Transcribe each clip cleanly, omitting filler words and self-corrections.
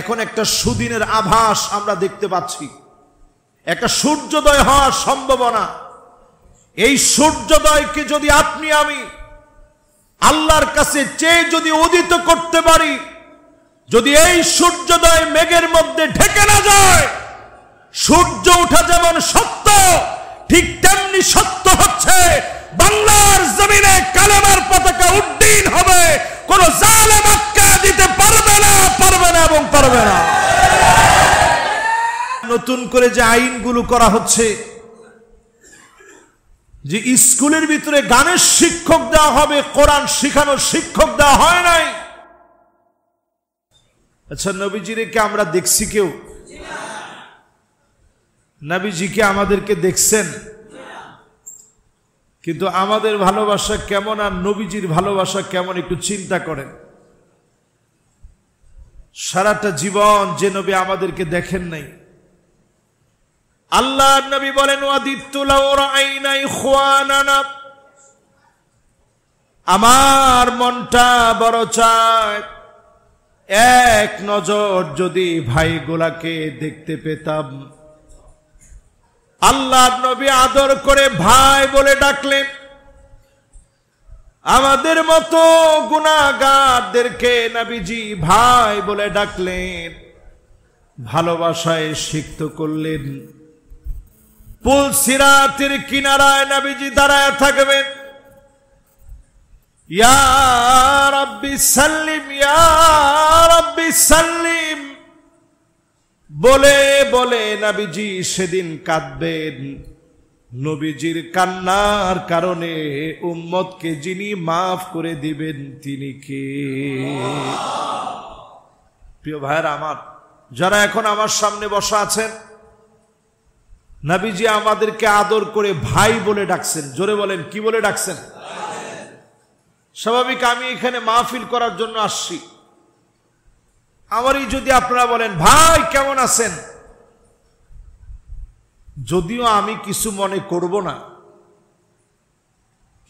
এখন একটা সুদিনের আভাস আমরা দেখতে পাচ্ছি, একটা সূর্যোদয় হওয়ার সম্ভাবনা। এই সূর্যোদয়কে যদি আপনি আমি আল্লাহর কাছে চেয়ে যদি উদিত করতে পারি, যদি এই সূর্যোদয় মেঘের মধ্যে ঢেকে না যায়, সূর্য ওঠা যেমন সত্য, ঠিক তেমনি সত্য হচ্ছে বাংলার জমিনে কালেমার পতাকা উড্ডীন হবে। কোন জালেম আটকা দিতে পারবে না, পারবে না এবং পারবে না। নতুন করে যে আইনগুলো করা হচ্ছে, যে স্কুলের ভিতরে গানের শিক্ষক দেওয়া হবে, কোরআন শিখানোর শিক্ষক দেওয়া হয় নাই। আচ্ছা, নবীজিরে কে আমরা দেখছি? কেউ নবীজিকে আমাদেরকে দেখছেন? কিন্তু আমাদের ভালোবাসা কেমন আর নবীজির ভালোবাসা কেমন একটু চিন্তা করেন। সারাটা জীবন যে নবী আমাদেরকে দেখেন নাই। আল্লাহ নবী বলেন, ওয়াদিতু লাউ রাআইনা ইখওয়ানানা, আমার মনটা বড় চায় এক নজর যদি ভাইগুলাকে দেখতে পেতাম। আল্লাহ নবী আদর করে ভাই বলে ডাকলেন। আমাদের মতো গুনাহগারদেরকে নবীজি ভাই বলে ডাকলেন, ভালোবাসায় সিক্ত করলেন। পুল সিরাতের কিনারায় নবীজি দাঁড়ায় থাকবেন, ইয়া রাব্বি সাল্লিম, ইয়া রাব্বি সাল্লিম বলে বলে নবীজি সেদিন কাঁদবেন। নবীজির কান্নার কারণে উম্মতকে যিনি মাফ করে দিবেন তিনি কে? প্রিয় ভাইরা আমার, যারা এখন আমার সামনে বসা আছেন, নবীজি আমাদেরকে আদর করে ভাই বলে ডাকছেন। জোরে বলেন, কি বলে ডাকছেন? স্বাভাবিক আমি এখানে মাহফিল করার জন্য আসছি। আমারই যদি আপনারা বলেন, ভাই কেমন আছেন, যদিও আমি কিছু মনে করব না,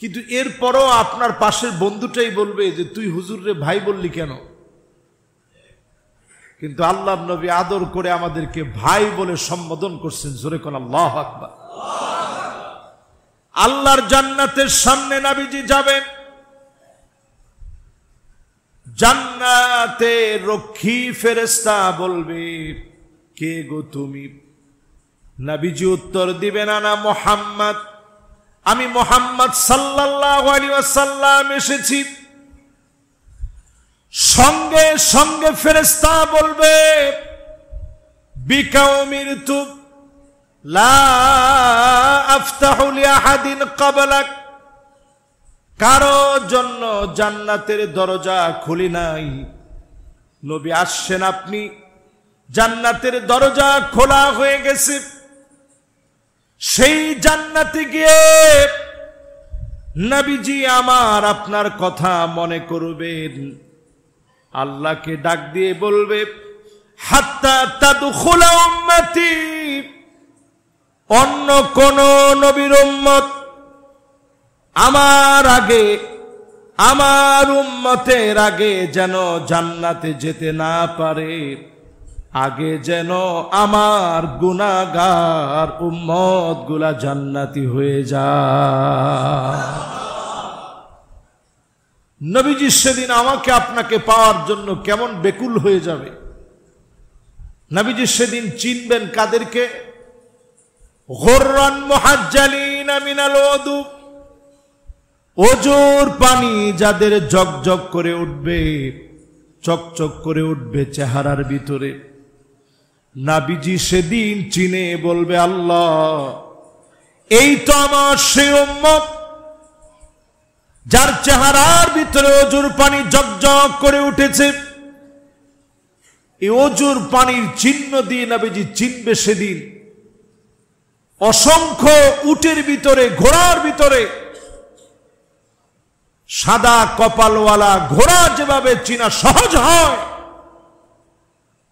কিন্তু এরপরও আপনার পাশের বন্ধুটাই বলবে যে তুই হুজুররে ভাই বললি কেন? কিন্তু আল্লাহর নবী আদর করে আমাদেরকে ভাই বলে সম্বোধন করছেন। জোরে কোন আল্লাহু আকবার। আল্লাহর জান্নাতের সামনে নবীজি যাবেন, জান্নাতে রক্ষী ফেরেশতা বলবে, কে গো তুমি? নবীজি উত্তর দিবেন, আনা মুহাম্মদ, আমি মুহাম্মদ সাল্লাল্লাহু আলাইহি ওয়াসাল্লাম এসেছি। সঙ্গে সঙ্গে ফেরেশতা বলবে, বিকা উমিরতু লা আফতাহু লিআহাদিন ক্বাবলাক, কারো জন্য জান্নাতের দরজা খুলি নাই। নবী আসছেন, আপনি জান্নাতের দরজা খোলা হয়ে গেছে। সেই জান্নাতে গিয়ে নবীজি আমার আপনার কথা মনে করবেন, আল্লাহকে ডাক দিয়ে বলবে, হাত্তা তাদখুলা উম্মতি, অন্য কোন নবীর উম্মত আমার আগে, আমার উম্মতের আগে যেন জান্নাতে যেতে না পারে, আগে যেন আমার গুনাহগার উম্মত গুলা জান্নাতি হয়ে যায়। নবীজি সেদিন আমাকে আপনাকে পাওয়ার জন্য কেমন বেকুল হয়ে যাবে। নবীজি সেদিন চিনবেন কাদেরকে? গুররান মুহাজ্জালিনা মিনাল ওযু, ওজুর পানি যাদের জগজগ করে উঠবে, চকচক করে উঠবে চেহারার ভিতরে। নবীজি সেদিন চিনে বলবে, আল্লাহ, এই তো আমার সেই উম্মত যার চেহারার ভিতরে ওজুর পানি জগজগ করে উঠেছে। এই ওজুর পানির চিহ্ন দিয়ে নবীজি চিনবে সেদিন। অসংখ্য উটের ভিতরে, ঘোড়ার ভিতরে সাদা কপালওয়ালা ঘোড়া যেভাবে চিনা সহজ হয়,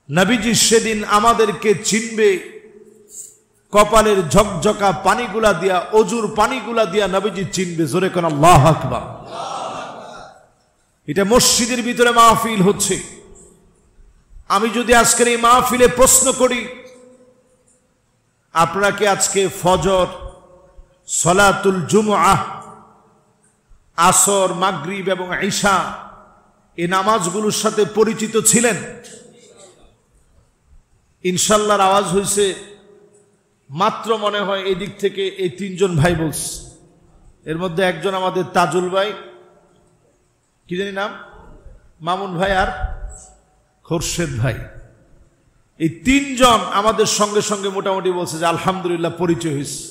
নবীজি সেদিন আমাদেরকে চিনবে কপালের ঝকঝকা পানিগুলা দিয়া, অজুর পানিগুলা দিয়া নবীজি চিনবে। জোরে কোন আল্লাহু আকবার। এটা মসজিদের ভিতরে মাহফিল হচ্ছে, আমি যদি আজকের এই মাহফিলে প্রশ্ন করি, আপনারা কি আজকে ফজর, সলাতুল জুমআহ, আসর, মাগরিব এবং ইশা এই নামাজগুলোর সাথে পরিচিত ছিলেন? ইনশাল্লাহর আওয়াজ হয়েছে মাত্র, মনে হয় এই দিক থেকে এই তিনজন ভাই বলছে। এর মধ্যে একজন আমাদের তাজুল ভাই, কি জানি নাম, মামুন ভাই আর খোরশেদ ভাই, এই তিনজন আমাদের সঙ্গে সঙ্গে মোটামুটি বলছে যে আলহামদুলিল্লাহ পরিচয় হয়েছে।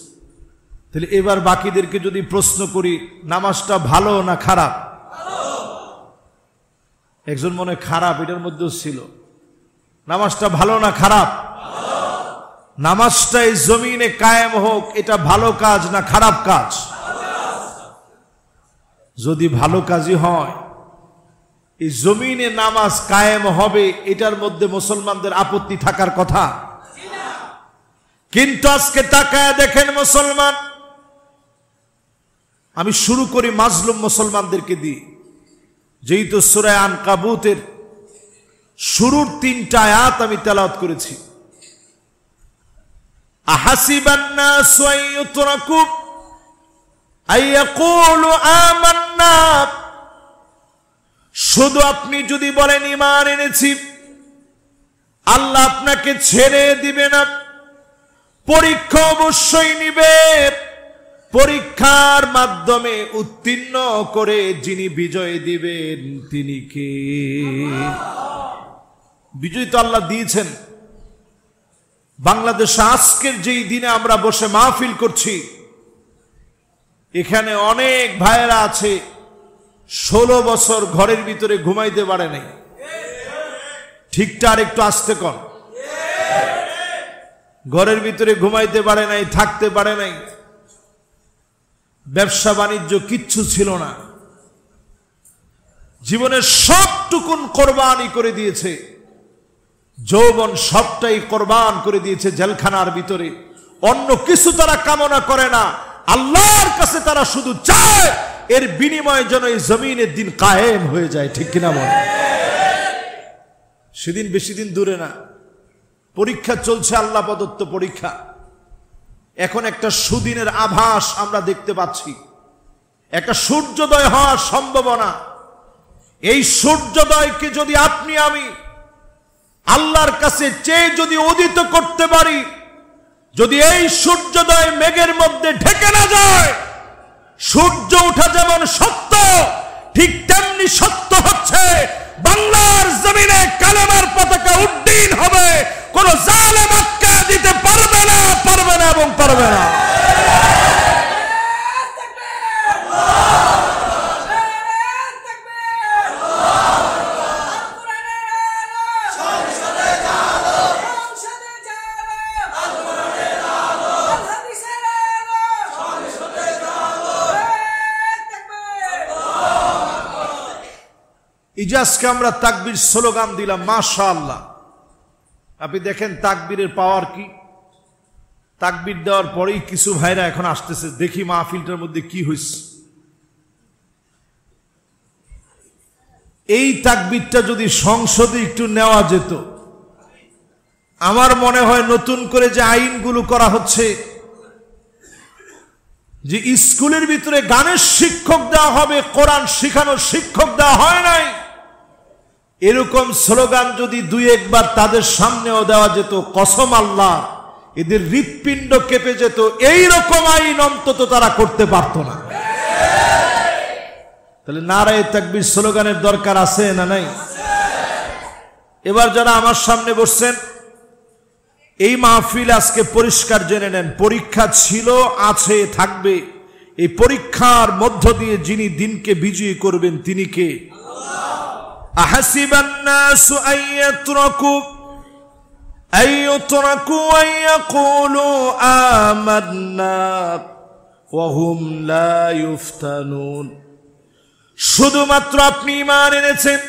তাহলে এবার বাকিদেরকে যদি প্রশ্ন করি, নামাজটা ভালো না খারাপ? একজন মনে খারাপ, এটার মধ্যেও ছিল। নামাজটা ভালো না খারাপ? নামাজটা এই জমিনে কায়েম হোক, এটা ভালো কাজ না খারাপ কাজ? যদি ভালো কাজই হয়, এই জমিনে নামাজ কায়েম হবে, এটার মধ্যে মুসলমানদের আপত্তি থাকার কথা। কিন্তু আজকে তাকায় দেখেন মুসলমান, আমি শুরু করি মাজলুম মুসলমানদেরকে দিয়ে, যেহেতু সূরা আনকাবুতের শুরুর 3টা আয়াত আমি তেলাওয়াত করেছি। আহাসিবান নাসু আইয়ুতরাকু আইয়াকুলু আমান্না, শুধু আপনি যদি বলেন ঈমান এনেছি, আল্লাহ আপনাকে ছেড়ে দিবে না। পরীক্ষা অবশ্যই নিবে। পরীক্ষার মাধ্যমে উত্তীর্ণ করে যিনি বিজয় দিবেন তিনি কে? বিজয় তো আল্লাহ দিয়েছেন। বাংলাদেশে আজকের যেই দিনে আমরা বসে মাহফিল করছি, এখানে অনেক ভাইয়েরা আছে 16 বছর ঘরের ভিতরে ঘুমাইতে পারে নাই। ঠিকটা আর একটু আস্তে কর। ঘরের ভিতরে ঘুমাইতে পারে নাই, থাকতে পারে নাই, ব্যবসা বাণিজ্য কিচ্ছু ছিল না, জীবনের সবটুকুন কোরবানি করে দিয়েছে, যৌবন সবটাই কোরবান করে দিয়েছে জেলখানার ভিতরে। অন্য কিছু তারা কামনা করে না, আল্লাহর কাছে তারা শুধু চায় এর বিনিময়ে যেন এই জমিনের দিন কায়েম হয়ে যায়। ঠিক কিনা বলে? সেদিন বেশি দিন দূরে না, পরীক্ষা চলছে, আল্লাহ প্রদত্ত পরীক্ষা। এখন একটা সুদিনের আভাস আমরা দেখতে পাচ্ছি, একটা সূর্যোদয় হওয়ার সম্ভাবনা। এই সূর্যোদয়কে যদি আপনি আমি আল্লাহর কাছে চেয়ে যদি উদিত করতে পারি, যদি এই সূর্যোদয় মেঘের মধ্যে ঢেকে না যায়, সূর্য ওঠা যেমন সত্য, ঠিক তেমনি সত্য হচ্ছে বাংলার জমিনে কালেমার পতাকা উড্ডীন হবে। কোন জালেম আটকা দিতে পারবে না, পারবে না এবং পারবে না। ইজাজকে আমরা তাকবীর স্লোগান দিলাম, মাশাআল্লাহ। আপনি দেখেন তাকবীরের পাওয়ার কি। তাকবীর দেওয়ার পরেই কিছু ভাইরা এখন আসতেছে, দেখি মাহফিলটার মধ্যে কি হয়েছে। এই তাকবীরটা যদি সংসদে একটু নেওয়া যেত, আমার মনে হয় নতুন করে যে আইনগুলো করা হচ্ছে, যে স্কুলের ভিতরে গানের শিক্ষক দেওয়া হবে, কোরআন শিখানোর শিক্ষক দেওয়া হয় নাই, এরকম স্লোগান যদি 2-1 তাদের সামনেও দেওয়া যেত, কসম আল্লাহ এদের হৃৎপিণ্ড কেঁপে যেত। এইরকম আইন অন্তত তারা করতে পারত না। তাহলে নারায়ে তাকবীর স্লোগানের দরকার আছে না নাই? এবার যারা আমার সামনে বসছেন, এই মাহফিল আজকে পরিষ্কার জেনে নেন, পরীক্ষা ছিল, আছে, থাকবে। এই পরীক্ষার মধ্য দিয়ে যিনি দিনকে বিজয়ী করবেন তিনি কে? আহাসিবান নাসু আইয়াতরাকু আইয়াকুলু আমান্না ওয়া হুম লা ইফতানুন। শুধুমাত্র আপনি ঈমান এনেছেন।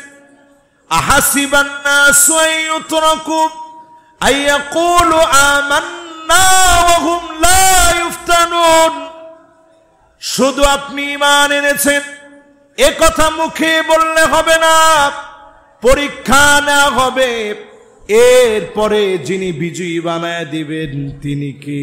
আহাসিবান নাসু আইয়াতরাকু আইয়াকুলু আমান্না ওয়া হুম লা ইফতানুন। শুধু আপনি ঈমান এনেছেন, এ কথা মুখে বললে হবে না, পরীক্ষা নেওয়া হবে। এরপরে যিনি বিজয়ী বানায় দিবেন তিনি কে?